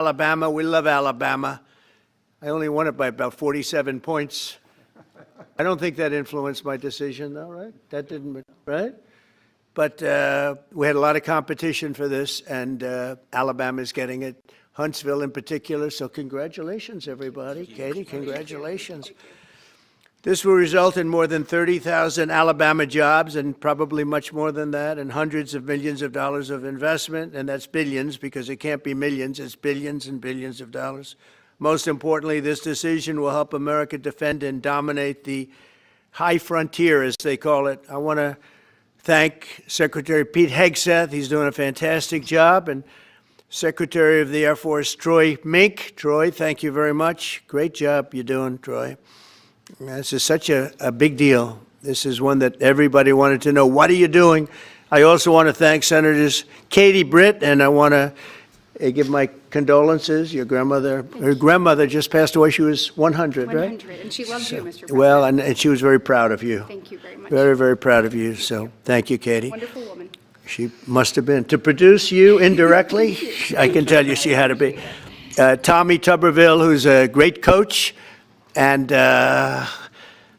Alabama. We love Alabama. I only won it by about 47 points. I don't think that influenced my decision, though, right? That didn't, right? But we had a lot of competition for this, and Alabama's getting it. Huntsville in particular, so congratulations, everybody. Katie, congratulations. This will result in more than 30,000 Alabama jobs, and probably much more than that, and hundreds of millions of dollars of investment, and that's billions, because it can't be millions, it's billions and billions of dollars. Most importantly, this decision will help America defend and dominate the high frontier, as they call it. I want to thank Secretary Pete Hegseth. He's doing a fantastic job, and Secretary of the Air Force Troy Mink. Troy, thank you very much. Great job you're doing, Troy. This is such a big deal. This is one that everybody wanted to know. What are you doing? I also want to thank Senators Katie Britt, and I want to give my condolences. Your grandmother, her grandmother just passed away. She was 100, right? 100, and she loves you, Mr. President. Well, and she was very proud of you. Thank you very much. Very, very proud of you. So thank you, Katie. Wonderful woman. She must have been. To produce you indirectly, I can tell you she had to be. Tommy Tuberville, who's a great coach, and I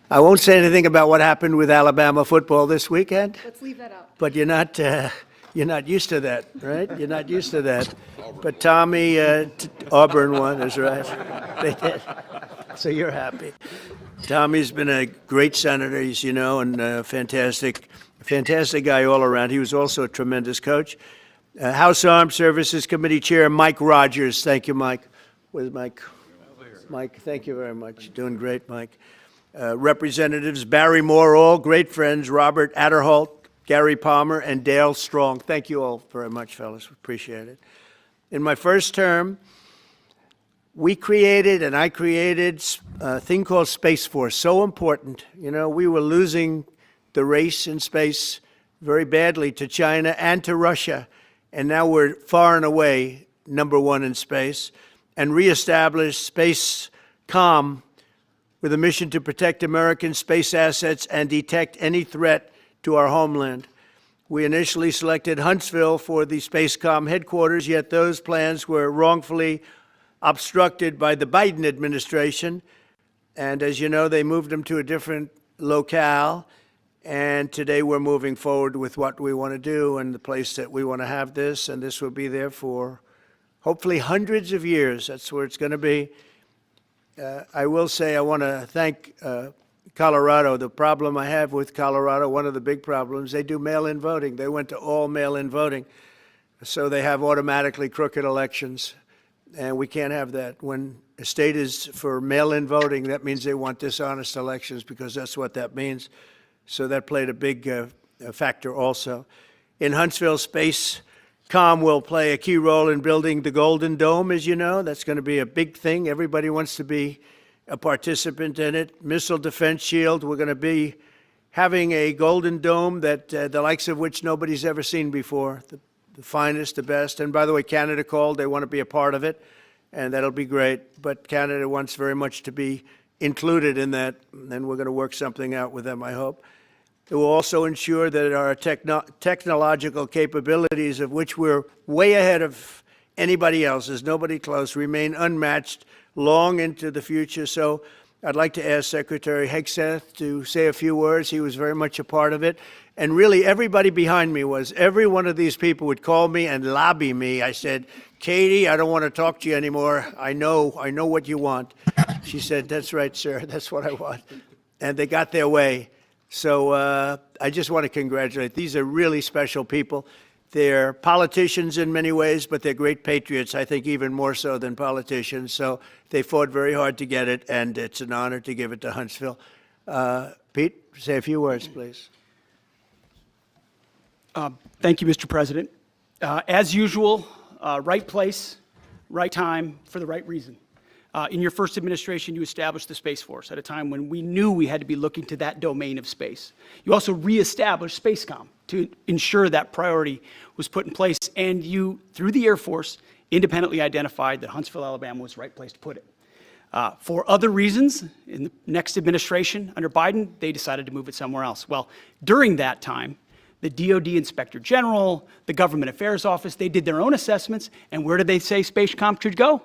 won't say anything about what happened with Alabama football this weekend. Let's leave that out. But you're not used to that, right? You're not used to that. But Tommy, Auburn won, is right. They did. So you're happy. Tommy's been a great senator, as you know, and a fantastic guy all around. He was also a tremendous coach. House Armed Services Committee Chair Mike Rogers. Thank you, Mike. Where's Mike? Mike, thank you very much. Doing great, Mike. Representatives Barry Moore, all great friends, Robert Adderholt, Gary Palmer, and Dale Strong. Thank you all very much, fellas. Appreciate it. In my first term, I created a thing called Space Force. So important. You know, we were losing the race in space very badly to China and to Russia, and now we're far and away #1 in space, and reestablished SpaceCom with a mission to protect American space assets and detect any threat to our homeland. We initially selected Huntsville for the SpaceCom headquarters, yet those plans were wrongfully obstructed by the Biden administration, and as you know, they moved them to a different locale. And today we're moving forward with what we want to do and the place that we want to have this, and this will be there for hopefully hundreds of years. That's where it's going to be. I will say I want to thank Colorado. The problem I have with Colorado, one of the big problems, they do mail-in voting. They went to all mail-in voting, so they have automatically crooked elections, and we can't have that. When a state is for mail-in voting, that means they want dishonest elections, because that's what that means. So that played a big factor also. In Huntsville, SpaceCom will play a key role in building the Golden Dome, as you know. That's going to be a big thing. Everybody wants to be a participant in it. Missile Defense Shield, we're going to be having a Golden Dome that the likes of which nobody's ever seen before, the finest, the best. And by the way, Canada called. They want to be a part of it, and that'll be great. But Canada wants very much to be included in that, and we're going to work something out with them, I hope. It will also ensure that our technological capabilities, of which we're way ahead of anybody else, there's nobody close, remain unmatched long into the future. So I'd like to ask Secretary Hegseth to say a few words. He was very much a part of it. And really, everybody behind me was. Every one of these people would call me and lobby me. I said, Katie, I don't want to talk to you anymore. I know what you want. She said, that's right, sir. That's what I want. And they got their way. So I just want to congratulate. These are really special people. They're politicians in many ways, but they're great patriots, I think even more so than politicians. So they fought very hard to get it, and it's an honor to give it to Huntsville. Pete, say a few words, please. Thank you, Mr. President. As usual, right place, right time, for the right reason. In your first administration, you established the Space Force at a time when we knew we had to be looking to that domain of space. You also reestablished SpaceCom to ensure that priority was put in place, and you, through the Air Force, independently identified that Huntsville, Alabama was the right place to put it. For other reasons, in the next administration under Biden, they decided to move it somewhere else. Well, during that time, The DoD Inspector General, the Government Affairs Office, they did their own assessments, and where did they say Spacecom should go?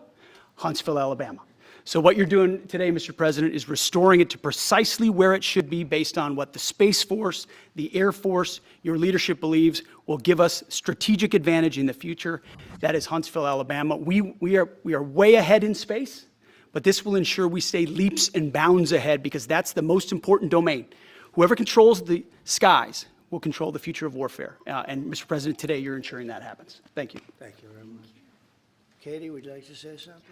Huntsville, Alabama. So what you're doing today, Mr. President, is restoring it to precisely where it should be based on what the Space Force, the Air Force, your leadership believes will give us strategic advantage in the future. That is Huntsville, Alabama. We are way ahead in space, but this will ensure we stay leaps and bounds ahead because that's the most important domain. Whoever controls the skies will control the future of warfare. And Mr. President, today you're ensuring that happens. Thank you. Thank you very much. Katie, would you like to say something?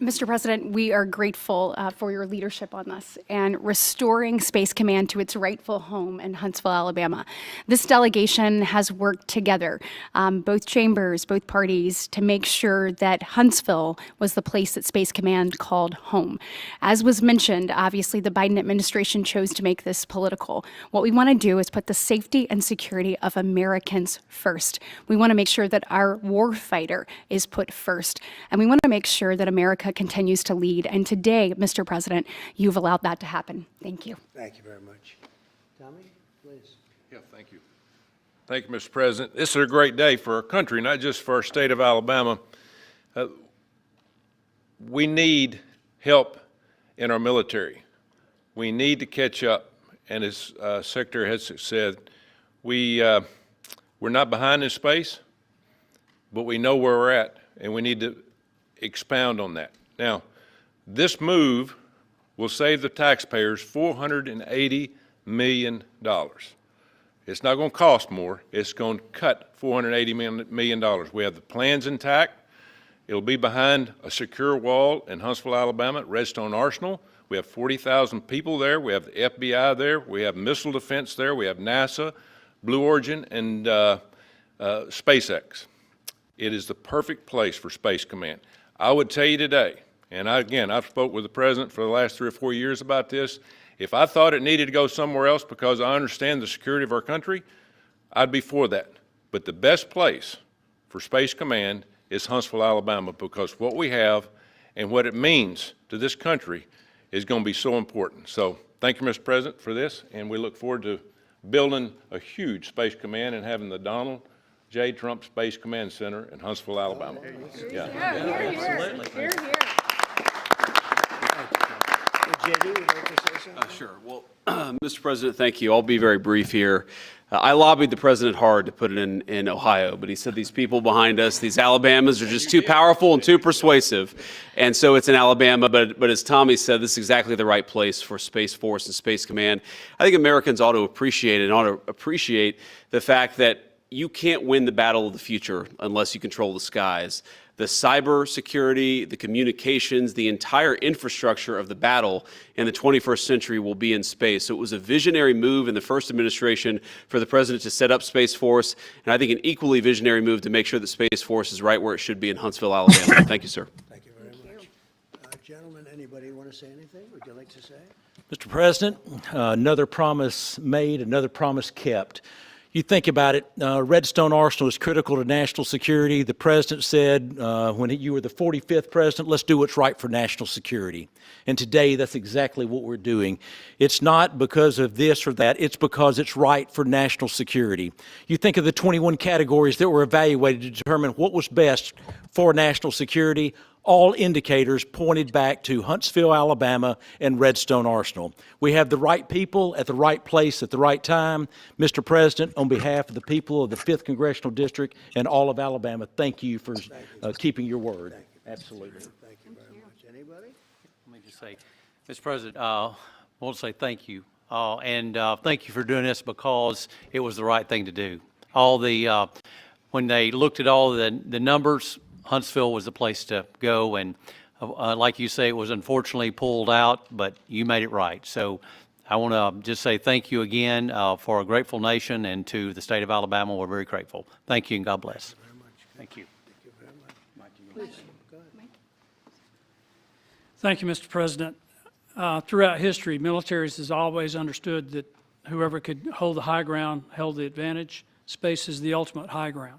Mr. President, we are grateful for your leadership on this and restoring Space Command to its rightful home in Huntsville, Alabama. This delegation has worked together, both chambers, both parties, to make sure that Huntsville was the place that Space Command called home. As was mentioned, obviously the Biden administration chose to make this political. What we want to do is put the safety and security of Americans first. We want to make sure that our warfighter is put first, and we want to make sure that America continues to lead. And today, Mr. President, you've allowed that to happen. Thank you. Thank you very much. Tommy, please. Yeah, thank you. Thank you, Mr. President. This is a great day for our country, not just for our state of Alabama. We need help in our military. We need to catch up. And as Secretary Hegseth said, we're not behind in space, but we know where we're at, and we need to expound on that. Now, this move will save the taxpayers $480 million. It's not going to cost more. It's going to cut $480 million. We have the plans intact. It'll be behind a secure wall in Huntsville, Alabama, at Redstone Arsenal. We have 40,000 people there. We have the FBI there. We have missile defense there. We have NASA, Blue Origin, and SpaceX. It is the perfect place for Space Command. I would tell you today, and I've spoke with the President for the last 3 or 4 years about this, if I thought it needed to go somewhere else because I understand the security of our country, I'd be for that. But the best place for Space Command is Huntsville, Alabama, because what we have and what it means to this country is going to be so important. So thank you, Mr. President, for this, and we look forward to building a huge Space Command and having the Donald J. Trump Space Command Center in Huntsville, Alabama. JD, would you like to say something? Sure. Well, Mr. President, thank you. I'll be very brief here. I lobbied the president hard to put it in Ohio, but he said these people behind us, these Alabamas, are just too powerful and too persuasive. And so it's in Alabama, but as Tommy said, this is exactly the right place for Space Force and Space Command. I think Americans ought to appreciate the fact that you can't win the battle of the future unless you control the skies. The cyber security, the communications, the entire infrastructure of the battle in the 21st century will be in space. So it was a visionary move in the first administration for the president to set up Space Force, and I think an equally visionary move to make sure that Space Force is right where it should be in Huntsville, Alabama. Thank you, sir. Thank you very much. Gentlemen, anybody want to say anything? Would you like to say? Mr. President, another promise made, another promise kept. You think about it, Redstone Arsenal is critical to national security. The president said when you were the 45th president, let's do what's right for national security. And today, that's exactly what we're doing. It's not because of this or that. It's because it's right for national security. You think of the 21 categories that were evaluated to determine what was best for national security. All indicators pointed back to Huntsville, Alabama, and Redstone Arsenal. We have the right people at the right place at the right time. Mr. President, on behalf of the people of the 5th Congressional District and all of Alabama, thank you for keeping your word. Absolutely. Thank you very much. Anybody? Let me just say, Mr. President, I want to say thank you. And thank you for doing this because it was the right thing to do. When they looked at all the numbers, Huntsville was the place to go, and like you say, it was unfortunately pulled out, but you made it right. So I want to just say thank you again for a grateful nation, and to the state of Alabama, we're very grateful. Thank you, and God bless. Thank you. Thank you very much. Please, go ahead. Thank you, Mr. President. Throughout history, militaries has always understood that whoever could hold the high ground held the advantage. Space is the ultimate high ground.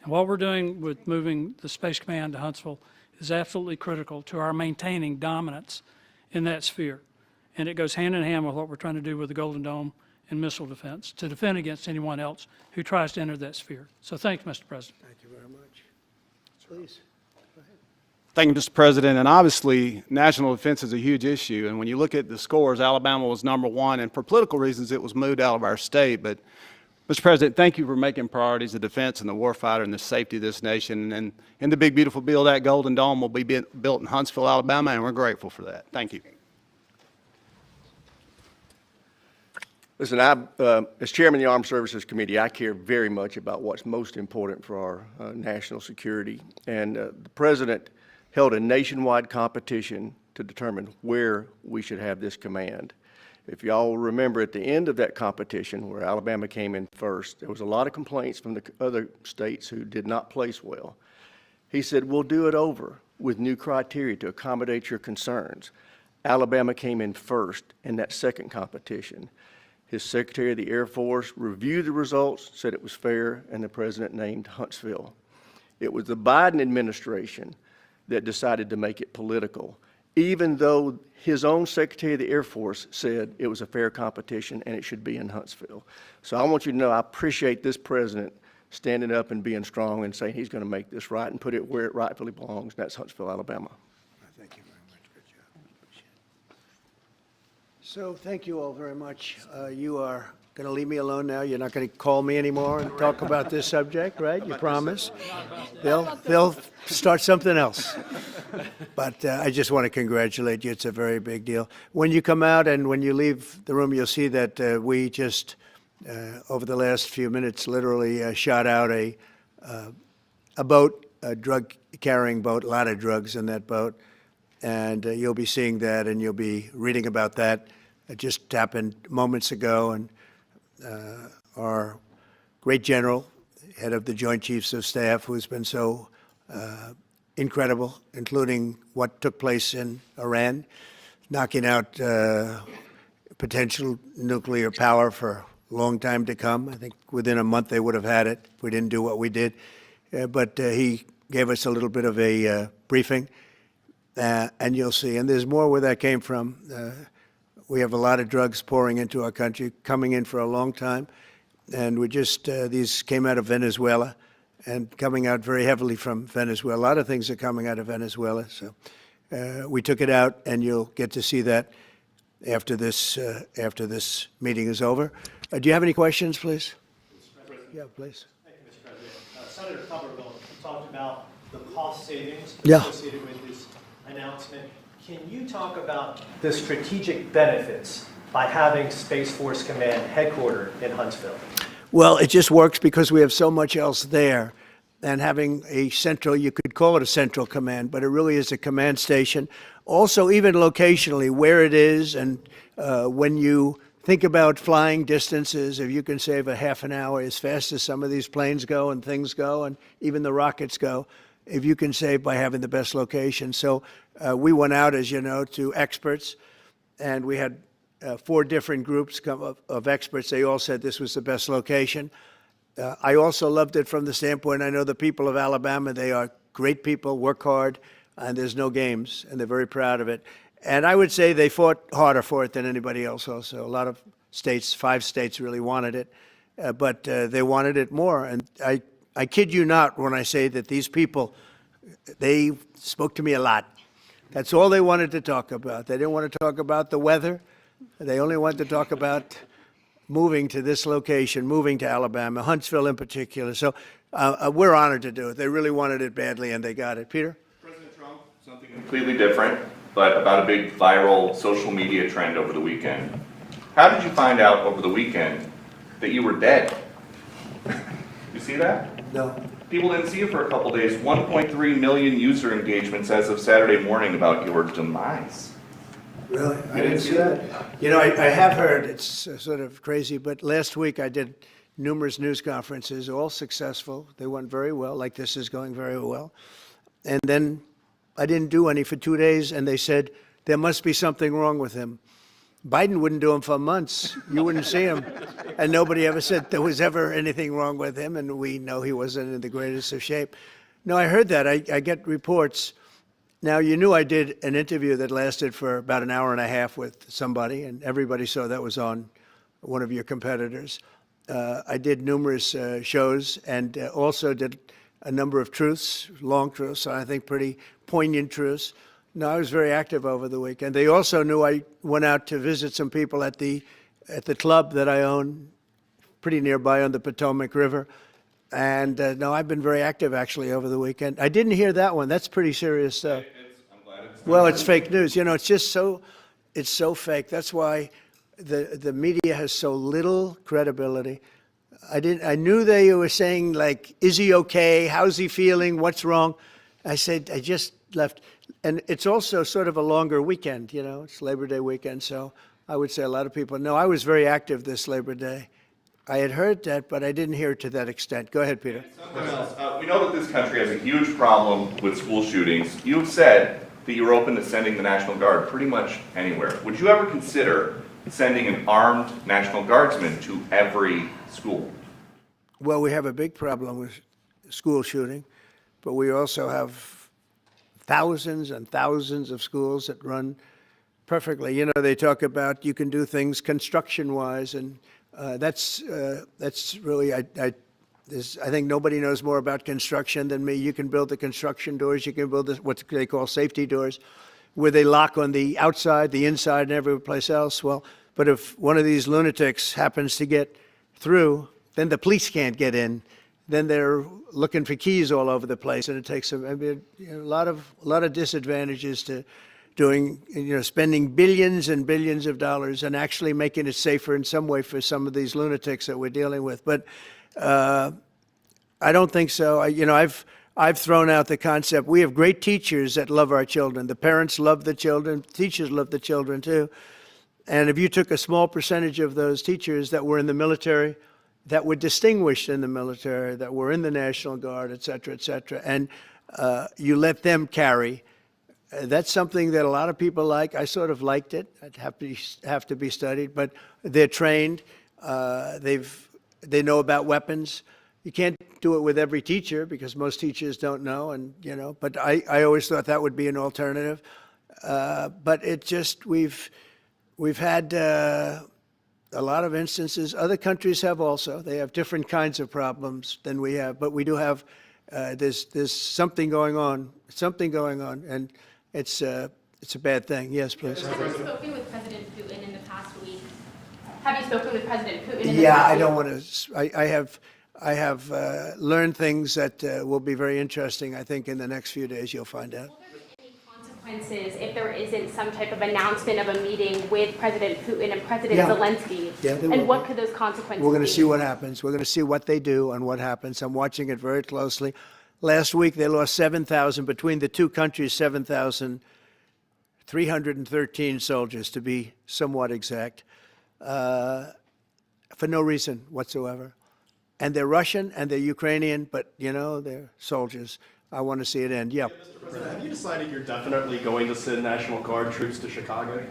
And what we're doing with moving the Space Command to Huntsville is absolutely critical to our maintaining dominance in that sphere. And it goes hand in hand with what we're trying to do with the Golden Dome and missile defense to defend against anyone else who tries to enter that sphere. So thank you, Mr. President. Thank you very much. Please. Thank you, Mr. President. And obviously, national defense is a huge issue. And when you look at the scores, Alabama was #1. And for political reasons, it was moved out of our state. But, Mr. President, thank you for making priorities the defense and the warfighter and the safety of this nation. And in the big, beautiful bill, that Golden Dome will be built in Huntsville, Alabama, and we're grateful for that. Thank you. Listen, as chairman of the Armed Services Committee, I care very much about what's most important for our national security. And the President held a nationwide competition to determine where we should have this command. If y'all remember, at the end of that competition, where Alabama came in first, there was a lot of complaints from the other states who did not place well. He said, we'll do it over with new criteria to accommodate your concerns. Alabama came in first in that second competition. His Secretary of the Air Force reviewed the results, said it was fair, and the President named Huntsville. It was the Biden administration that decided to make it political, even though his own Secretary of the Air Force said it was a fair competition and it should be in Huntsville. So I want you to know I appreciate this President standing up and being strong and saying he's going to make this right and put it where it rightfully belongs, and that's Huntsville, Alabama. Thank you very much. Good job. Appreciate it. So thank you all very much. You are going to leave me alone now? You're not going to call me anymore and talk about this subject, right? You promise? They'll start something else. But I just want to congratulate you. It's a very big deal. When you come out and when you leave the room, you'll see that we just, over the last few minutes, literally shot out a boat, a drug-carrying boat, a lot of drugs in that boat. And you'll be seeing that and you'll be reading about that. It just happened moments ago, and our great general, head of the Joint Chiefs of Staff, who's been so incredible, including what took place in Iran, knocking out potential nuclear power for a long time to come. I think within a month they would have had it if we didn't do what we did. But he gave us a little bit of a briefing, and you'll see. And there's more where that came from. We have a lot of drugs pouring into our country, coming in for a long time. And we just, these came out of Venezuela and coming out very heavily from Venezuela. A lot of things are coming out of Venezuela. So we took it out, and you'll get to see that after this meeting is over. Do you have any questions, please? Yeah, please. Thank you, Mr. President. Senator Tuberville talked about the cost savings Yeah. associated with this announcement. Can you talk about the strategic benefits by having Space Force Command headquartered in Huntsville? Well, it just works because we have so much else there. And having a central, you could call it a central command, but it really is a command station. Also, even locationally, where it is, and when you think about flying distances, if you can save a half an hour as fast as some of these planes go and things go, and even the rockets go, if you can save by having the best location. So we went out, as you know, to experts, and we had 4 different groups of experts. They all said this was the best location. I also loved it from the standpoint, I know the people of Alabama, they are great people, work hard, and there's no games, and they're very proud of it. And I would say they fought harder for it than anybody else also. A lot of states, 5 states really wanted it, but they wanted it more. And I kid you not when I say that these people, they spoke to me a lot. That's all they wanted to talk about. They didn't want to talk about the weather. They only wanted to talk about moving to this location, moving to Alabama, Huntsville in particular. So we're honored to do it. They really wanted it badly, and they got it. Peter? President Trump, something completely different, but about a big viral social media trend over the weekend. How did you find out over the weekend that you were dead? You see that? No. People didn't see you for a couple days. 1.3 million user engagements as of Saturday morning about your demise. Really? I didn't see that. You know, I have heard, it's sort of crazy, but last week I did numerous news conferences, all successful. They went very well, like this is going very well. And then I didn't do any for 2 days, and they said, there must be something wrong with him. Biden wouldn't do them for months. You wouldn't see him. And nobody ever said there was ever anything wrong with him, and we know he wasn't in the greatest of shape. No, I heard that. I get reports. Now, you knew I did an interview that lasted for about an hour and a half with somebody, and everybody saw that was on one of your competitors. I did numerous shows and also did a number of truths, long truths, and I think pretty poignant truths. No, I was very active over the weekend. They also knew I went out to visit some people at the club that I own, pretty nearby on the Potomac River. And no, I've been very active actually over the weekend. I didn't hear that one. That's pretty serious stuff. I'm glad it's. Well, it's fake news. You know, it's just it's so fake. That's why the media has so little credibility. I knew they were saying, like, is he okay? How's he feeling? What's wrong? I said, I just left. And it's also sort of a longer weekend, you know, it's Labor Day weekend. So I would say a lot of people know I was very active this Labor Day. I had heard that, but I didn't hear it to that extent. Go ahead, Peter. Something else. We know that this country has a huge problem with school shootings. You have said that you're open to sending the National Guard pretty much anywhere. Would you ever consider sending an armed National Guardsman to every school? Well, we have a big problem with school shooting, but we also have thousands and thousands of schools that run perfectly. You know, they talk about you can do things construction-wise, and that's really, I think nobody knows more about construction than me. You can build the construction doors, you can build what they call safety doors, where they lock on the outside, the inside, and every place else. Well, but if one of these lunatics happens to get through, then the police can't get in. Then they're looking for keys all over the place, and it takes a lot of disadvantages to doing, spending billions and billions of dollars and actually making it safer in some way for some of these lunatics that we're dealing with. But I don't think so. I've thrown out the concept. We have great teachers that love our children. The parents love the children. Teachers love the children too. And if you took a small percentage of those teachers that were in the military, that were distinguished in the military, that were in the National Guard, et cetera, and you let them carry, that's something that a lot of people like. I sort of liked it. It'd have to be studied, but they're trained. They know about weapons. You can't do it with every teacher because most teachers don't know, but I always thought that would be an alternative. But it just, we've had a lot of instances. Other countries have also. They have different kinds of problems than we have, but we do have, there's something going on, and it's a bad thing. Yes, please. Have you spoken with President Putin in the past week? Have you spoken with President Putin in the past week? Yeah, I don't want to, I have learned things that will be very interesting. I think in the next few days you'll find out. Consequences if there isn't some type of announcement of a meeting with President Putin and President Yeah. Zelensky? Yeah, there will and what be. could those consequences We're going to be? see what happens. We're going to see what they do and what happens. I'm watching it very closely. Last week, they lost 7,000, between the two countries, 7,313 soldiers, to be somewhat exact, for no reason whatsoever. And they're Russian and they're Ukrainian, but, they're soldiers. I want to see it end. Yeah. Mr. President, have you decided you're definitely going to send National Guard troops to Chicago?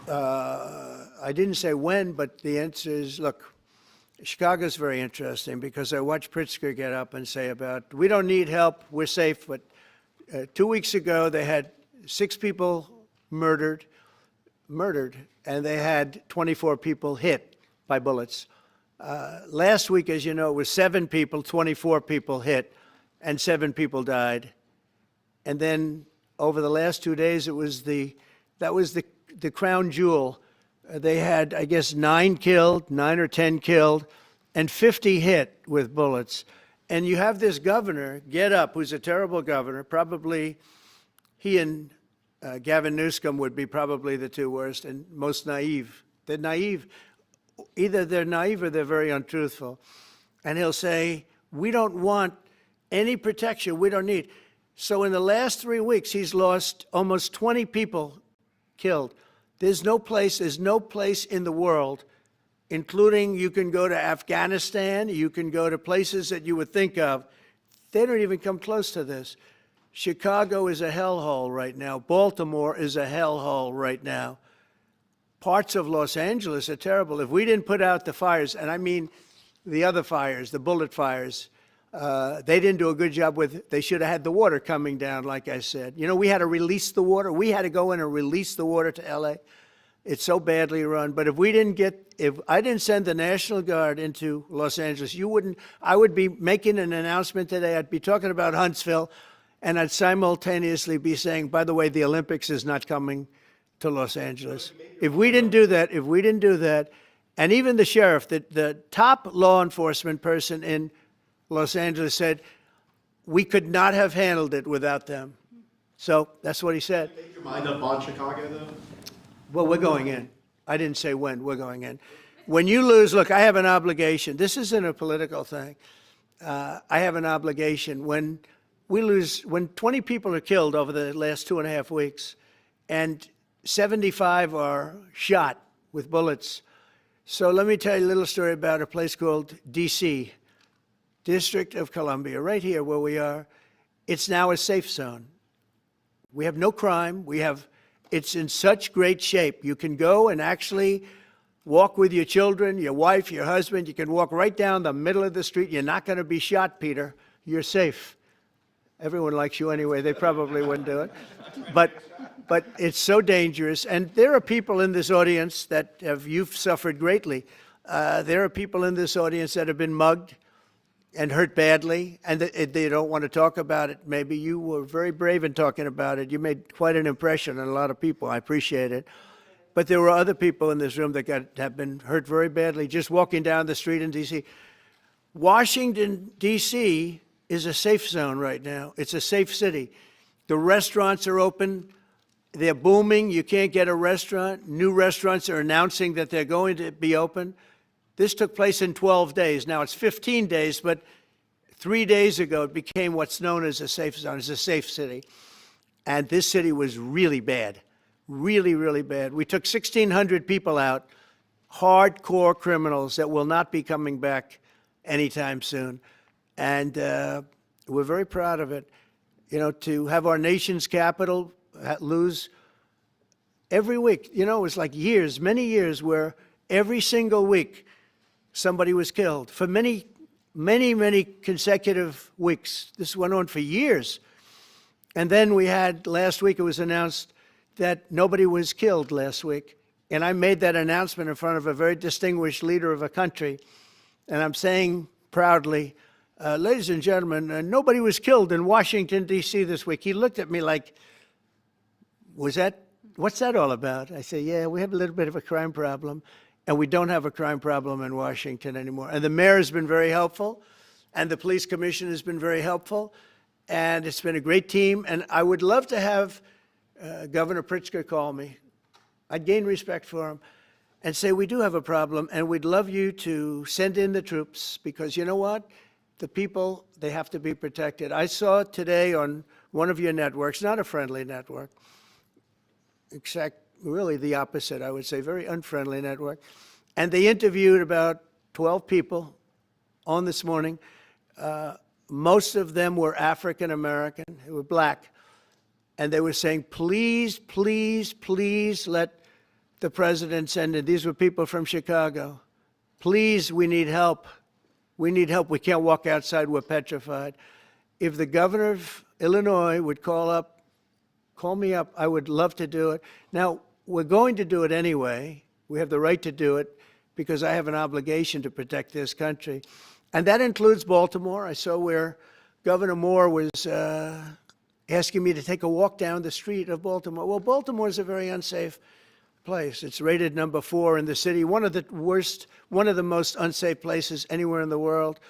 I didn't say when, but the answer is, look, Chicago's very interesting because I watched Pritzker get up and say we don't need help, we're safe. But 2 weeks ago, they had 6 people murdered, and they had 24 people hit by bullets. Last week, as you know, it was 7 people, 24 people hit, and 7 people died. And then over the last 2 days, that was the crown jewel. They had, I guess, 9 or 10 killed, and 50 hit with bullets. And you have this governor get up, who's a terrible governor. Probably he and Gavin Newsom would be probably the 2 worst and most naive. They're naive. Either they're naive or they're very untruthful. And he'll say, we don't want any protection. We don't need. So in the last 3 weeks, he's lost almost 20 people killed. There's no place in the world, including you can go to Afghanistan, you can go to places that you would think of. They don't even come close to this. Chicago is a hellhole right now. Baltimore is a hellhole right now. Parts of Los Angeles are terrible. If we didn't put out the fires, and I mean the other fires, the bullet fires, they didn't do a good job with, they should have had the water coming down, like I said. We had to release the water. We had to go in and release the water to LA. It's so badly run. But if I didn't send the National Guard into Los Angeles, I would be making an announcement today. I'd be talking about Huntsville, and I'd simultaneously be saying, by the way, the Olympics is not coming to Los Angeles. If we didn't do that, and even the sheriff, the top law enforcement person in Los Angeles said, we could not have handled it without them. So that's what he said. Make your mind up on Chicago, though? Well, we're going in. I didn't say when, we're going in. When you lose, look, I have an obligation. This isn't a political thing. I have an obligation. When we lose, when 20 people are killed over the last 2.5 weeks, and 75 are shot with bullets. So let me tell you a little story about a place called D.C., District of Columbia, right here where we are. It's now a safe zone. We have no crime. It's in such great shape. You can go and actually walk with your children, your wife, your husband. You can walk right down the middle of the street. You're not going to be shot, Peter. You're safe. Everyone likes you anyway. They probably wouldn't do it. But it's so dangerous. And there are people in this audience that you've suffered greatly. There are people in this audience that have been mugged and hurt badly, and they don't want to talk about it. Maybe you were very brave in talking about it. You made quite an impression on a lot of people. I appreciate it. But there were other people in this room that have been hurt very badly just walking down the street in D.C. Washington, D.C. is a safe zone right now. It's a safe city. The restaurants are open. They're booming. You can't get a restaurant. New restaurants are announcing that they're going to be open. This took place in 12 days. Now it's 15 days, but 3 days ago it became what's known as a safe zone. It's a safe city. And this city was really bad, really, really bad. We took 1,600 people out, hardcore criminals that will not be coming back anytime soon. And we're very proud of it. You know, to have our nation's capital lose every week. You know, it was like years, many years, where every single week somebody was killed for many, many, many consecutive weeks. This went on for years. And then we had, last week it was announced that nobody was killed last week. And I made that announcement in front of a very distinguished leader of a country. And I'm saying proudly, ladies and gentlemen, nobody was killed in Washington, D.C. this week. He looked at me like, what's that all about? I say, yeah, we have a little bit of a crime problem. And we don't have a crime problem in Washington anymore. And the mayor has been very helpful, and the police commission has been very helpful, and it's been a great team. And I would love to have Governor Pritzker call me. I'd gain respect for him and say, we do have a problem, and we'd love you to send in the troops, because you know what? The people, they have to be protected. I saw today on one of your networks, not a friendly network, except really the opposite, I would say, very unfriendly network. And they interviewed about 12 people on this morning. Most of them were African American, they were black. And they were saying, please, please, please let the president send in. These were people from Chicago. Please, we need help. We need help. We can't walk outside, we're petrified. If the governor of Illinois would call me up, I would love to do it. Now, we're going to do it anyway. We have the right to do it because I have an obligation to protect this country. And that includes Baltimore. I saw where Governor Moore was asking me to take a walk down the street of Baltimore. Well, Baltimore is a very unsafe place. It's rated number 4 in the city, one of the most unsafe places anywhere in the world.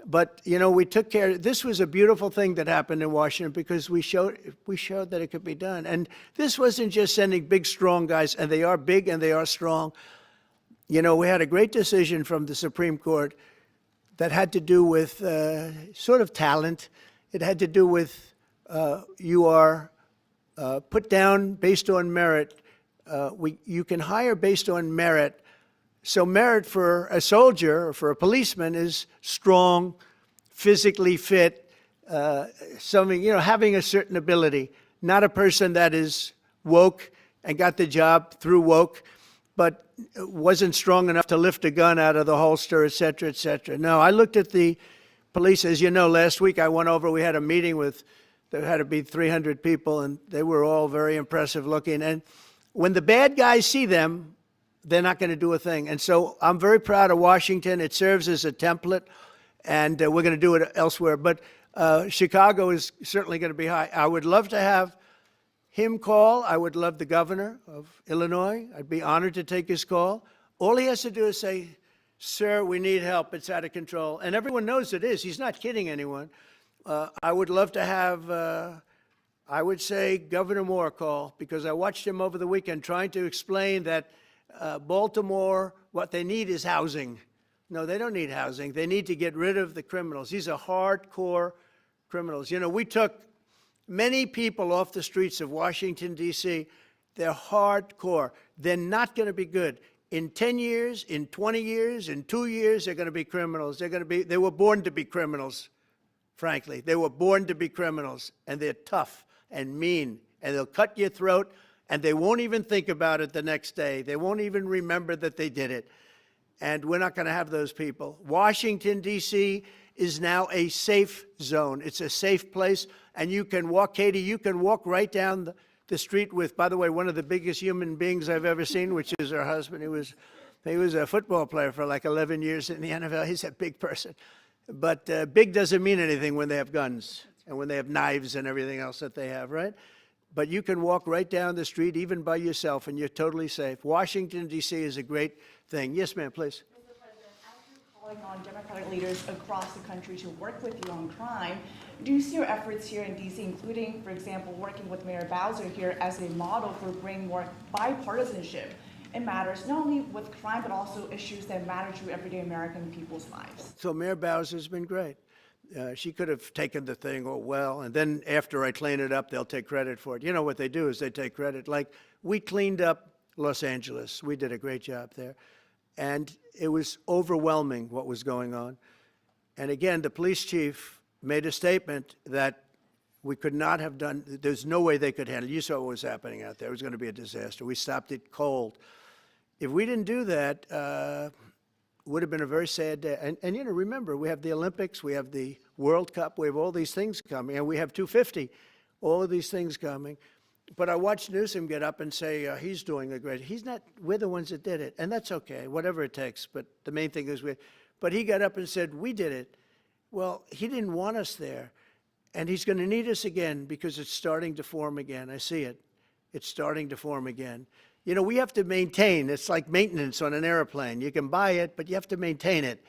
But, you know, we took care. This was a beautiful thing that happened in Washington because we showed that it could be done. And this wasn't just sending big, strong guys, and they are big and they are strong. You know, we had a great decision from the Supreme Court that had to do with sort of talent. It had to do with you are put down based on merit. You can hire based on merit. So merit for a soldier or for a policeman is strong, physically fit, having a certain ability, not a person that is woke and got the job through woke, but wasn't strong enough to lift a gun out of the holster, et cetera, et cetera. No, I looked at the police. As you know, last week I went over, we had a meeting there had to be 300 people, and they were all very impressive looking. And when the bad guys see them, they're not going to do a thing. And so I'm very proud of Washington. It serves as a template, and we're going to do it elsewhere. But Chicago is certainly going to be high. I would love to have him call. I would love the governor of Illinois. I'd be honored to take his call. All he has to do is say, sir, we need help. It's out of control. And everyone knows it is. He's not kidding anyone. I would love to have, I would say, Governor Moore call, because I watched him over the weekend trying to explain that Baltimore, what they need is housing. No, they don't need housing. They need to get rid of the criminals. These are hardcore criminals. You know, we took many people off the streets of Washington, D.C. They're hardcore. They're not going to be good. In 10 years, in 20 years, in 2 years, they're going to be criminals. They were born to be criminals, frankly. They were born to be criminals, and they're tough and mean, and they'll cut your throat, and they won't even think about it the next day. They won't even remember that they did it. And we're not going to have those people. Washington, D.C. is now a safe zone. It's a safe place, and you can walk, Katie, you can walk right down the street with, by the way, one of the biggest human beings I've ever seen, which is her husband. He was a football player for like 11 years in the NFL. He's a big person. But big doesn't mean anything when they have guns and when they have knives and everything else that they have, right? But you can walk right down the street, even by yourself, and you're totally safe. Washington, D.C. is a great thing. Yes, ma'am, please. Mr. President, as you're calling on Democratic leaders across the country to work with you on crime, do you see your efforts here in D.C., including, for example, working with Mayor Bowser here as a model for bringing more bipartisanship in matters not only with crime, but also issues that matter to everyday American people's lives? So Mayor Bowser's been great. She could have taken the thing, oh, well, and then after I clean it up, they'll take credit for it. You know what they do is they take credit. Like, we cleaned up Los Angeles. We did a great job there. And it was overwhelming what was going on. And again, the police chief made a statement that we could not have done, there's no way they could handle it. You saw what was happening out there. It was going to be a disaster. We stopped it cold. If we didn't do that, would have been a very sad day. And you know, remember, we have the Olympics, we have the World Cup, we have all these things coming, and we have 250, all of these things coming. But I watched Newsom get up and say he's doing a great, he's not, we're the ones that did it, and that's okay, whatever it takes, but the main thing is but he got up and said, we did it. Well, he didn't want us there, and he's going to need us again because it's starting to form again. I see it. It's starting to form again. You know, we have to maintain. It's like maintenance on an airplane. You can buy it, but you have to maintain it.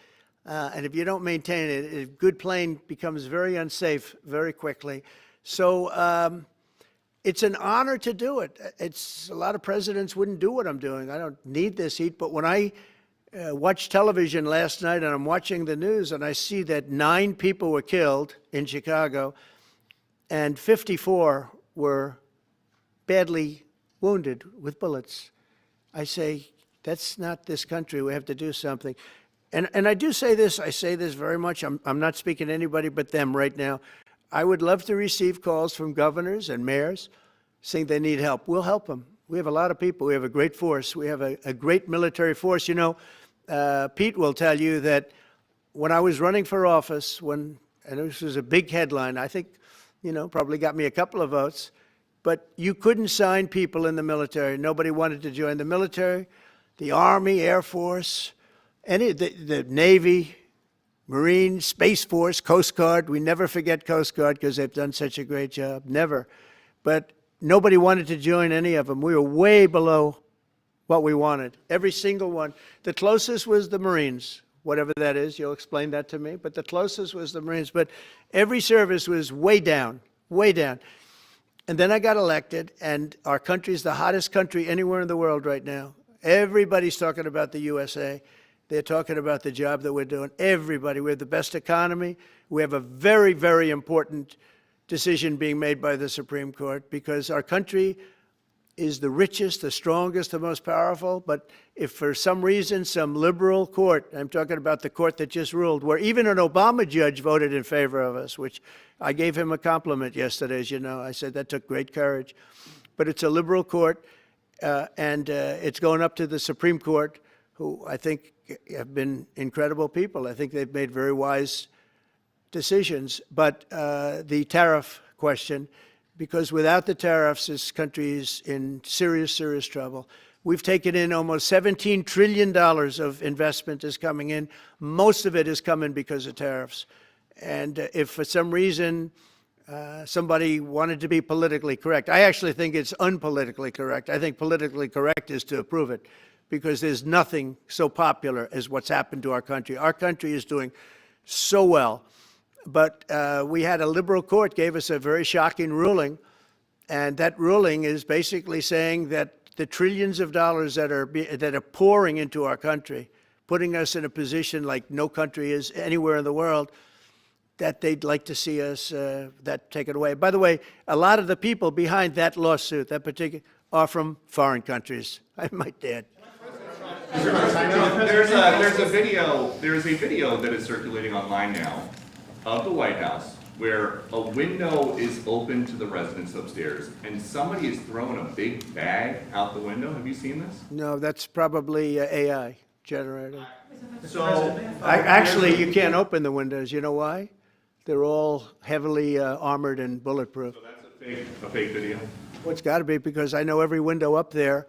And if you don't maintain it, a good plane becomes very unsafe very quickly. So it's an honor to do it. It's a lot of presidents wouldn't do what I'm doing. I don't need this heat, but when I watched television last night and I'm watching the news and I see that 9 people were killed in Chicago and 54 were badly wounded with bullets, I say, that's not this country. We have to do something. And I do say this, I say this very much. I'm not speaking to anybody but them right now. I would love to receive calls from governors and mayors saying they need help. We'll help them. We have a lot of people. We have a great force. We have a great military force. You know, Pete will tell you that when I was running for office, and this was a big headline, I think, you know, probably got me a couple of votes, but you couldn't sign people in the military. Nobody wanted to join the military, the Army, Air Force, the Navy, Marine, Space Force, Coast Guard. We never forget Coast Guard because they've done such a great job. Never. But nobody wanted to join any of them. We were way below what we wanted. Every single one. The closest was the Marines, whatever that is. You'll explain that to me. But the closest was the Marines. But every service was way down, way down. And then I got elected, and our country's the hottest country anywhere in the world right now. Everybody's talking about the USA. They're talking about the job that we're doing. Everybody. We have the best economy. We have a very, very important decision being made by the Supreme Court because our country is the richest, the strongest, the most powerful. But if for some reason some liberal court, I'm talking about the court that just ruled, where even an Obama judge voted in favor of us, which I gave him a compliment yesterday, as you know. I said that took great courage. But it's a liberal court, and it's going up to the Supreme Court, who I think have been incredible people. I think they've made very wise decisions. But the tariff question because without the tariffs, this country is in serious, serious trouble. We've taken in almost $17 trillion of investment is coming in. Most of it is coming because of tariffs. And if for some reason somebody wanted to be politically correct, I actually think it's unpolitically correct. I think politically correct is to approve it, because there's nothing so popular as what's happened to our country. Our country is doing so well. But we had a liberal court gave us a very shocking ruling, and that ruling is basically saying that the trillions of dollars that are pouring into our country, putting us in a position like no country is anywhere in the world, that they'd like to see us that taken away. By the way, a lot of the people behind that lawsuit, that particular, are from foreign countries, I might add. There's a video that is circulating online now of the White House where a window is open to the residents upstairs and somebody is throwing a big bag out the window. Have you seen this? No, that's probably AI generated. So Actually, you can't open the windows. You know why? They're all heavily armored and bulletproof. that's a fake video. Well, it's got to be, because I know every window up there.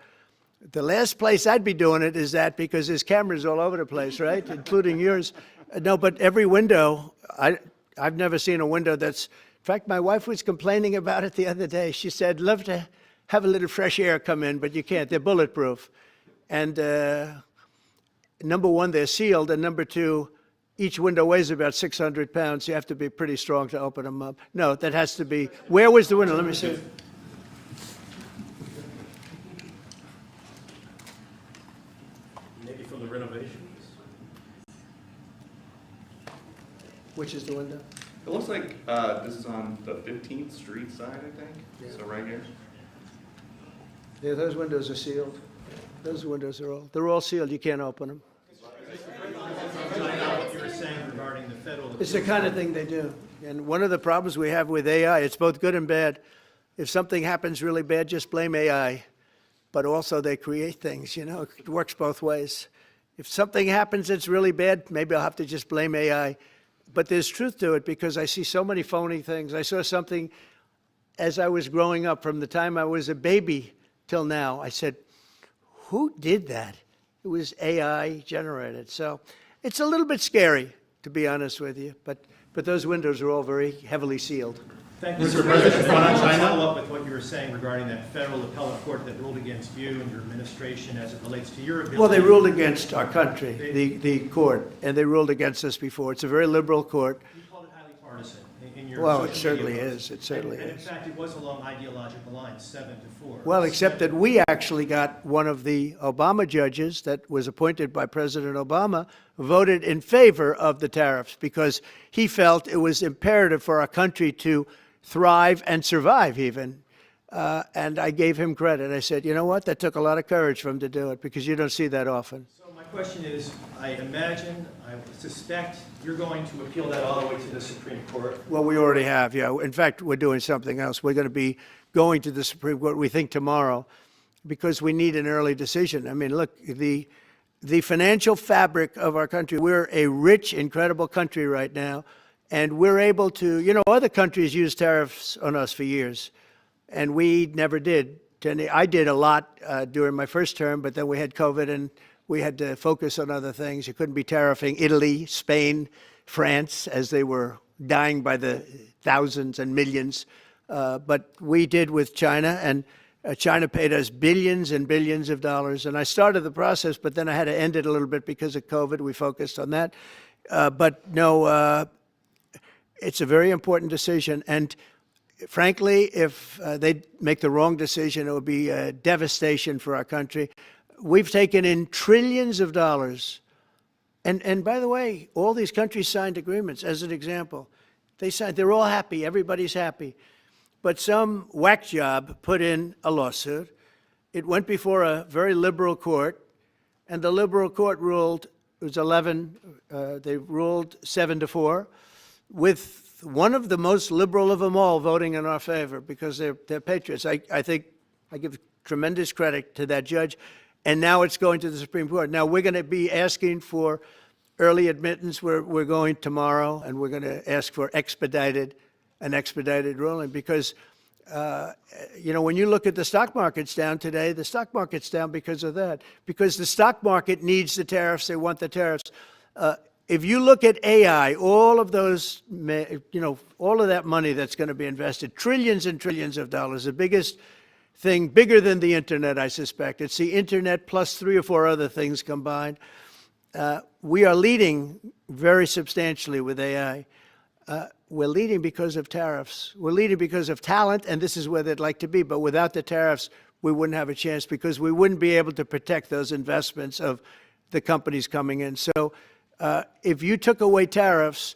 The last place I'd be doing it is that, because there's cameras all over the place, right? Including yours. No, but every window, I've never seen a window that's, in fact, my wife was complaining about it the other day. She said, love to have a little fresh air come in, but you can't. They're bulletproof. And number one, they're sealed. And number two, each window weighs about 600 pounds. You have to be pretty strong to open them up. No, that has to be, where was the window? Let me see. Maybe from the renovations. Which is the window? It looks like this is on the 15th Street side, I think. Yeah. So right here. Yeah, those windows are sealed. Those windows they're all sealed. You can't open them. What you were saying regarding the federal. It's the kind of thing they do. And one of the problems we have with AI, it's both good and bad. If something happens really bad, just blame AI. But also they create things, you know, it works both ways. If something happens that's really bad, maybe I'll have to just blame AI. But there's truth to it, because I see so many phony things. I saw something as I was growing up, from the time I was a baby till now. I said, who did that? It was AI generated. So it's a little bit scary, to be honest with you. But those windows are all very heavily sealed. Thank you, Mr. President. I want to follow up with what you were saying regarding that federal appellate court that ruled against you and your administration as it relates to your ability. Well, they ruled against our country, the court, and they ruled against us before. It's a very liberal court. You called it highly partisan in your Well, it social certainly media is. posts. It certainly and in is. fact, it was along ideological lines, 7-4. Well, except that we actually got one of the Obama judges that was appointed by President Obama voted in favor of the tariffs, because he felt it was imperative for our country to thrive and survive even. And I gave him credit. I said, you know what? That took a lot of courage for him to do it, because you don't see that often. So my question is, I suspect you're going to appeal that all the way to the Supreme Court. Well, we already have, yeah. In fact, we're doing something else. We're going to be going to the Supreme Court, we think, tomorrow, because we need an early decision. I mean, look, the financial fabric of our country, we're a rich, incredible country right now, and we're able to, you know, other countries use tariffs on us for years, and we never did. I did a lot during my first term, but then we had COVID, and we had to focus on other things. You couldn't be tariffing Italy, Spain, France, as they were dying by the thousands and millions. But we did with China, and China paid us billions and billions of dollars. And I started the process, but then I had to end it a little bit because of COVID. We focused on that. But no, it's a very important decision. And frankly, if they make the wrong decision, it would be a devastation for our country. We've taken in trillions of dollars. And by the way, all these countries signed agreements, as an example. They're all happy. Everybody's happy. But some whack job put in a lawsuit. It went before a very liberal court, and the liberal court ruled, it was 11, they ruled 7-4, with one of the most liberal of them all voting in our favor, because they're patriots. I think I give tremendous credit to that judge. And now it's going to the Supreme Court. Now we're going to be asking for early admittance. We're going tomorrow, and we're going to ask for an expedited ruling, because You know, when you look at the stock market's down today, the stock market's down because of that, because the stock market needs the tariffs. They want the tariffs. If you look at AI, all of those, you know, all of that money that's going to be invested, trillions and trillions of dollars, the biggest thing, bigger than the internet, I suspect. It's the internet plus 3 or 4 other things combined. We are leading very substantially with AI. We're leading because of tariffs. We're leading because of talent, and this is where they'd like to be. But without the tariffs, we wouldn't have a chance because we wouldn't be able to protect those investments of the companies coming in. So if you took away tariffs,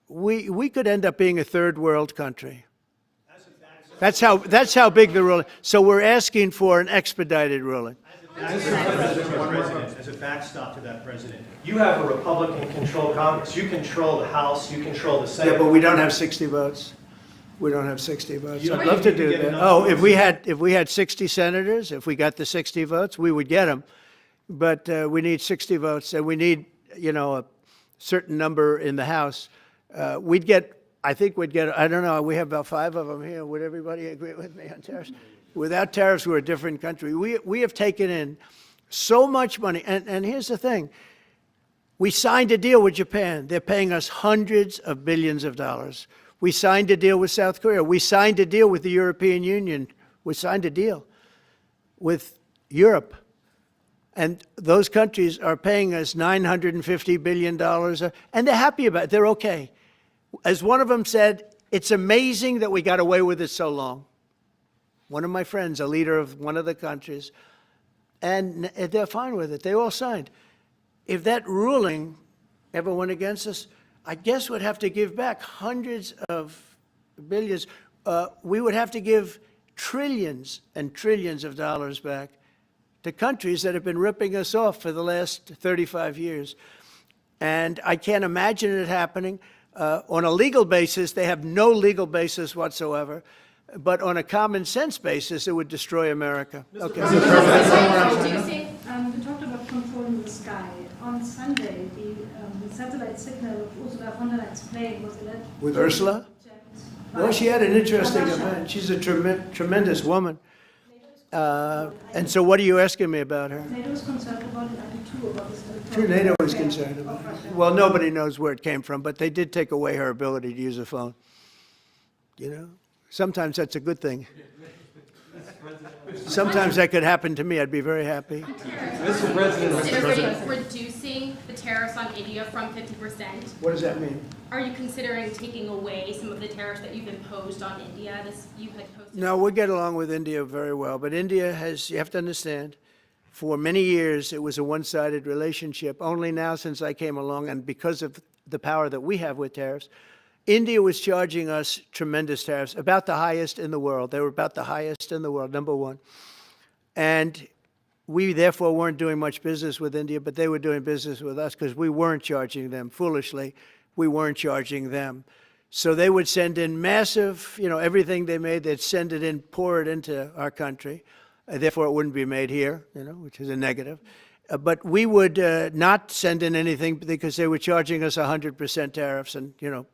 we could end up being a third world country. That's how big the ruling. So we're asking for an expedited ruling. As a backstop to that, President, you have a Republican-controlled Congress. You control the House, you control the Senate. Yeah, but we don't have 60 votes. We don't have 60 votes. You don't I'd love to think you do can get that. enough Oh, votes? if we had 60 senators, if we got the 60 votes, we would get them. But we need 60 votes, and we need, you know, a certain number in the House. I think we'd get, I don't know, we have about 5 of them here. Would everybody agree with me on tariffs? Without tariffs, we're a different country. We have taken in so much money. And here's the thing. We signed a deal with Japan. They're paying us hundreds of billions of dollars. We signed a deal with South Korea. We signed a deal with the European Union. We signed a deal with Europe. And those countries are paying us $950 billion. And they're happy about it. They're okay. As one of them said, it's amazing that we got away with it so long. One of my friends, a leader of one of the countries, and they're fine with it. They all signed. If that ruling ever went against us, I guess we'd have to give back hundreds of billions. We would have to give trillions and trillions of dollars back to countries that have been ripping us off for the last 35 years. And I can't imagine it happening. On a legal basis, they have no legal basis whatsoever. But on a common sense basis, it would destroy America. Okay. We talked about controlling the sky. On Sunday, the satellite signal of Ursula von der Leyen's plane was alleged. With Ursula? Well, she had an interesting event. She's a tremendous woman. And so what are you asking me about her? NATO is concerned about it, about this. Sure, NATO is concerned about it. Well, nobody knows where it came from, but they did take away her ability to use a phone. You know? Sometimes that's a good thing. Sometimes that could happen to me. I'd be very happy. Mr. President. Reducing the tariffs on India from 50%. What does that mean? Are you considering taking away some of the tariffs that you've imposed on India? You had posted. No, we get along with India very well. But India has, you have to understand, for many years it was a one-sided relationship. Only now since I came along, and because of the power that we have with tariffs, India was charging us tremendous tariffs, about the highest in the world. They were about the highest in the world, number one. And we therefore weren't doing much business with India, but they were doing business with us because we weren't charging them. Foolishly, we weren't charging them. So they would send in massive, you know, everything they made, they'd send it in, pour it into our country. Therefore, it wouldn't be made here, you know, which is a negative. But we would not send in anything because they were charging us 100% tariffs. And, you know,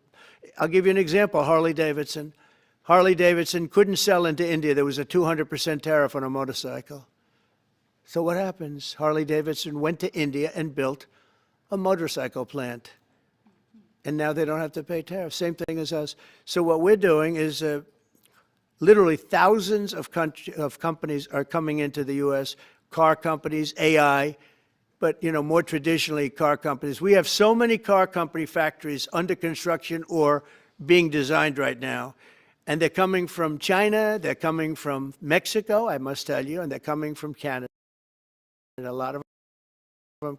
I'll give you an example, Harley Davidson. Harley Davidson couldn't sell into India. There was a 200% tariff on a motorcycle. So what happens? Harley Davidson went to India and built a motorcycle plant. And now they don't have to pay tariffs. Same thing as us. So what we're doing is literally thousands of companies are coming into the U.S., car companies, AI, but, you know, more traditionally, car companies. We have so many car company factories under construction or being designed right now. And they're coming from China, they're coming from Mexico, I must tell you, and they're coming from Canada. And a lot of them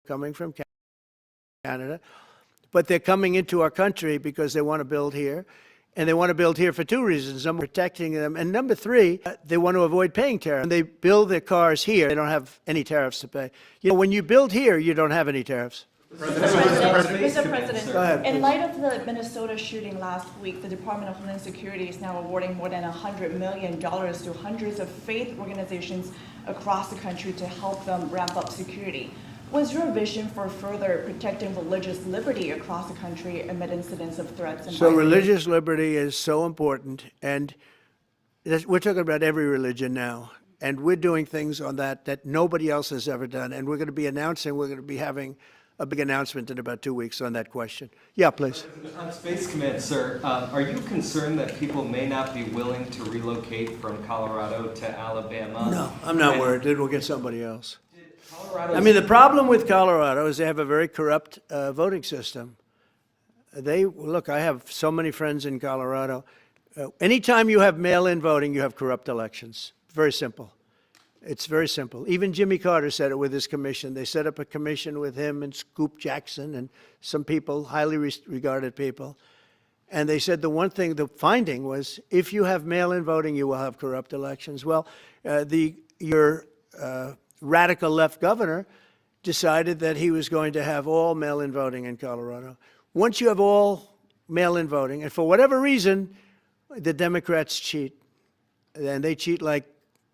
coming from Canada. But they're coming into our country because they want to build here. And they want to build here for 2 reasons. Number, protecting them. And number 3, they want to avoid paying tariffs. When they build their cars here, they don't have any tariffs to pay. You know, when you build here, you don't have any tariffs. Mr. President, Go ahead, in please. light of the Minnesota shooting last week, the Department of Homeland Security is now awarding more than $100 million to hundreds of faith organizations across the country to help them ramp up security. What's your vision for further protecting religious liberty across the country amid incidents of threats and So violence? religious liberty is so important, and we're talking about every religion now, and we're doing things on that nobody else has ever done, and we're going to be having a big announcement in about 2 weeks on that question. Yeah, please. On Space Command, sir, are you concerned that people may not be willing to relocate from Colorado to Alabama? No, I'm not worried. We'll get somebody else. Colorado I mean, the problem with Colorado is they have a very corrupt voting system. Look, I have so many friends in Colorado. Anytime you have mail-in voting, you have corrupt elections. Very simple. It's very simple. Even Jimmy Carter said it with his commission. They set up a commission with him and Scoop Jackson and some people, highly regarded people. And they said the finding was, if you have mail-in voting, you will have corrupt elections. Well, your radical left governor decided that he was going to have all mail-in voting in Colorado. Once you have all mail-in voting, and for whatever reason, the Democrats cheat. And they cheat like,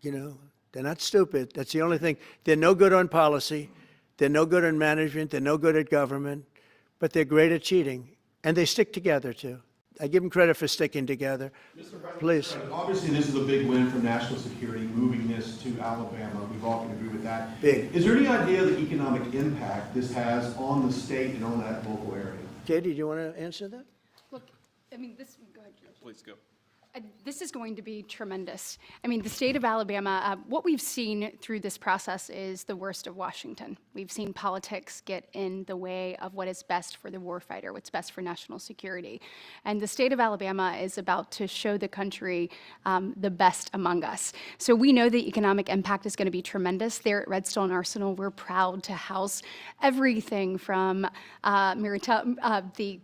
they're not stupid. That's the only thing. They're no good on policy. They're no good on management. They're no good at government. But they're great at cheating. And they stick together, too. I give them credit for sticking together. Please. Obviously, this is a big win for national security, moving this to Alabama. We've all can agree with that. Big. Is there any idea of the economic impact this has on the state and on that local area? Katie, do you want to answer that? Look, I mean, go ahead. Please go. This is going to be tremendous. I mean, the state of Alabama, what we've seen through this process is the worst of Washington. We've seen politics get in the way of what is best for the warfighter, what's best for national security. And the state of Alabama is about to show the country the best among us. So we know the economic impact is going to be tremendous. There at Redstone Arsenal, we're proud to house everything from the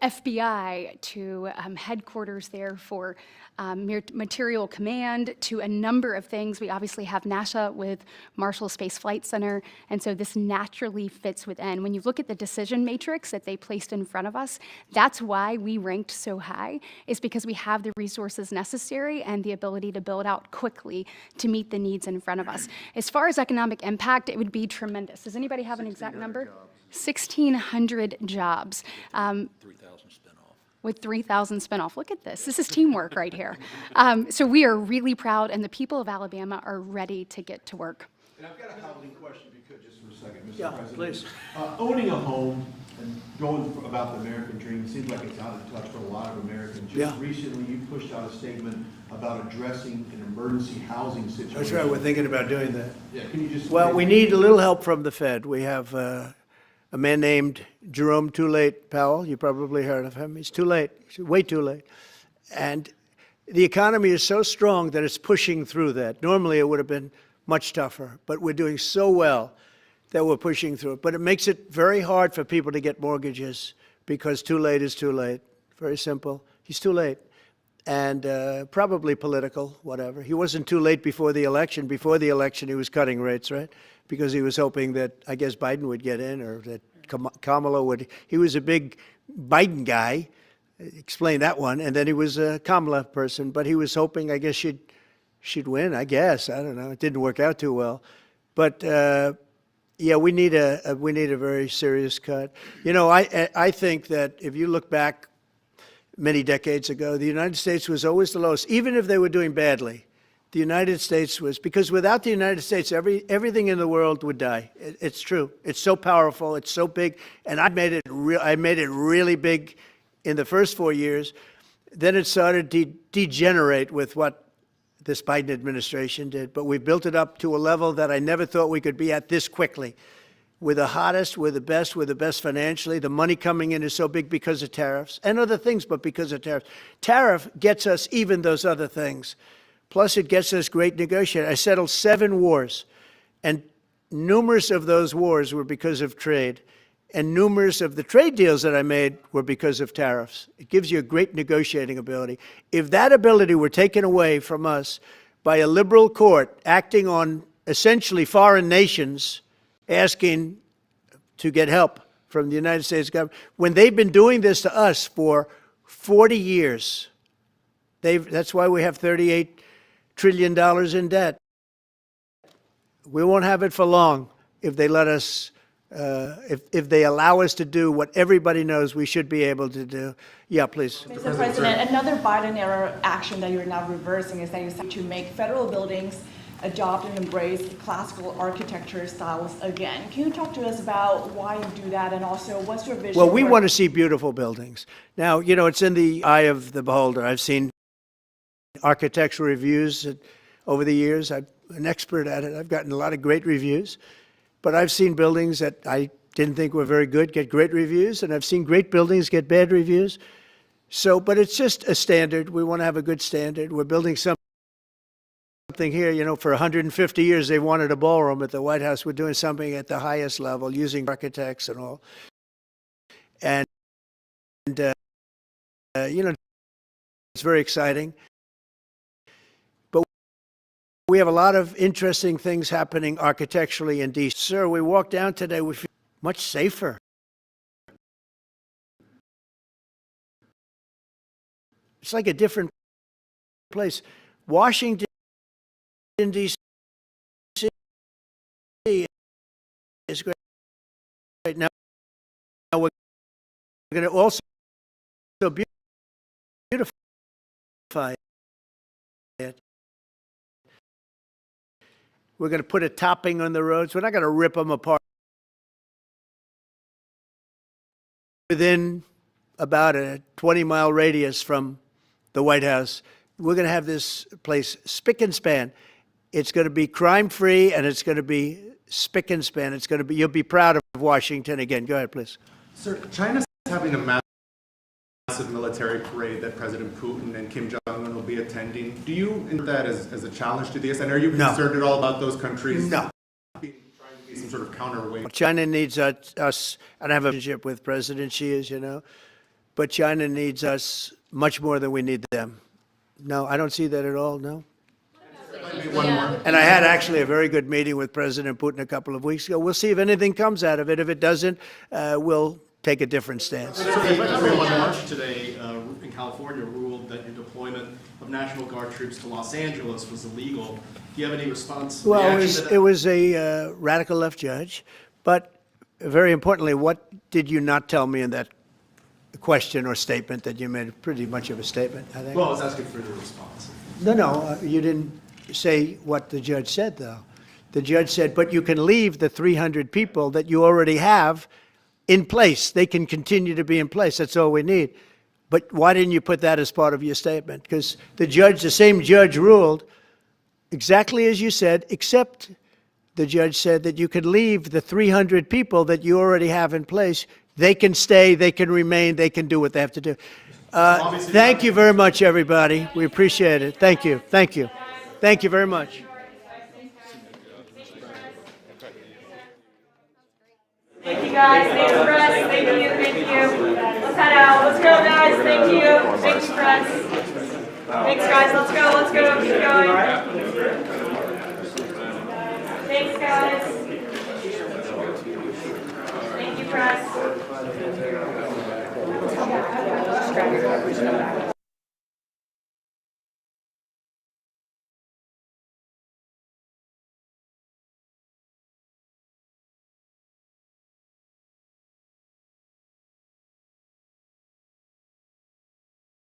FBI to headquarters there for material command to a number of things. We obviously have NASA with Marshall Space Flight Center, and so this naturally fits within. When you look at the decision matrix that they placed in front of us, that's why we ranked so high, is because we have the resources necessary and the ability to build out quickly to meet the needs in front of us. As far as economic impact, it would be tremendous. Does anybody have an exact number? 1,600 jobs. 3,000 spin-off. With 3,000 spin-off. Look at this. This is teamwork right here. So we are really proud, and the people of Alabama are ready to get to work. And I've got a housing question, if you could, just for a second, Mr. Yeah, President. please. Owning a home and going about the American dream seems like it's out of touch for a lot of Americans. Yeah. Just recently, you pushed out a statement about addressing an emergency housing situation. That's right. We're thinking about doing that. Yeah, can you just? Well, we need a little help from the Fed. We have a man named Jerome Too Late Powell. You probably heard of him. He's too late. He's way too late. And the economy is so strong that it's pushing through that. Normally, it would have been much tougher, but we're doing so well that we're pushing through it. But it makes it very hard for people to get mortgages because too late is too late. Very simple. He's too late. And probably political, whatever. He wasn't too late before the election. Before the election, he was cutting rates, right? Because he was hoping that, I guess, Biden would get in or that Kamala would. He was a big Biden guy. Explain that one. And then he was a Kamala person. But he was hoping, I guess, she'd win, I guess. I don't know. It didn't work out too well. But, yeah, we need a very serious cut. I think that if you look back many decades ago, the United States was always the lowest, even if they were doing badly. The United States was, because without the United States, everything in the world would die. It's true. It's so powerful. It's so big. And I made it really big in the first 4 years. Then it started to degenerate with what this Biden administration did. But we built it up to a level that I never thought we could be at this quickly. We're the hottest, we're the best financially. The money coming in is so big because of tariffs and other things, but because of tariffs. Tariff gets us even those other things. Plus, it gets us great negotiators. I settled 7 wars, and numerous of those wars were because of trade. And numerous of the trade deals that I made were because of tariffs. It gives you a great negotiating ability. If that ability were taken away from us by a liberal court acting on essentially foreign nations, asking to get help from the United States government, when they've been doing this to us for 40 years, that's why we have $38 trillion in debt. We won't have it for long if they let us if they allow us to do what everybody knows we should be able to do. Yeah, please. Mr. President, another Biden-era action that you're now reversing is that you said to make federal buildings adopt and embrace classical architecture styles again. Can you talk to us about why you do that, and also what's your vision? Well, we want to see beautiful buildings. Now, you know, it's in the eye of the beholder. I've seen architectural reviews over the years. I'm an expert at it. I've gotten a lot of great reviews. But I've seen buildings that I didn't think were very good get great reviews, and I've seen great buildings get bad reviews. So, but it's just a standard. We want to have a good standard. We're building something here, you know, for 150 years they wanted a ballroom at the White House. We're doing something at the highest level using architects and all. And you know, it's very exciting. But we have a lot of interesting things happening architecturally in D.C. Sir, we walked down today, we feel much safer. It's like a different place. Washington, D.C. is great. Right now we're going to also beautify it. We're going to put a topping on the roads. We're not going to rip them apart. Within about a 20-mile radius from the White House, we're going to have this place spick and span. It's going to be crime-free, and it's going to be spick and span. It's going to be, you'll be proud of Washington again. Go ahead, please. Sir, China's having a massive military parade that President Putin and Kim Jong-un will be attending. Do you interpret that as a challenge to this? And are you concerned at all about those countries trying to be some sort of counterweight? China needs us, and I have a relationship with President Xi, as you know, but China needs us much more than we need them. No, I don't see that at all, no. And I had actually a very good meeting with President Putin a couple of weeks ago. We'll see if anything comes out of it. If it doesn't, we'll take a different stance. Everyone March today in California ruled that your deployment of National Guard troops to Los Angeles was illegal. Do you have any response? Well, it was a radical left judge, but very importantly, what did you not tell me in that question or statement that you made? Pretty much of a statement, I think. Well, I was asking for your response. No, you didn't say what the judge said, though. The judge said, but you can leave the 300 people that you already have in place. They can continue to be in place. That's all we need. But why didn't you put that as part of your statement? Because the same judge ruled exactly as you said, except the judge said that you could leave the 300 people that you already have in place. They can stay, they can remain, they can do what they have to do. Thank you very much, everybody. We appreciate it. Thank you. Thank you. Thank you very much. Thank you, guys. Thanks, press. Thank you. Thank you. Let's head out. Let's go, guys. Thank you. Thank you, press. Thanks, guys. Let's go. Let's go. Keep going. Thanks, guys. Thank you, press.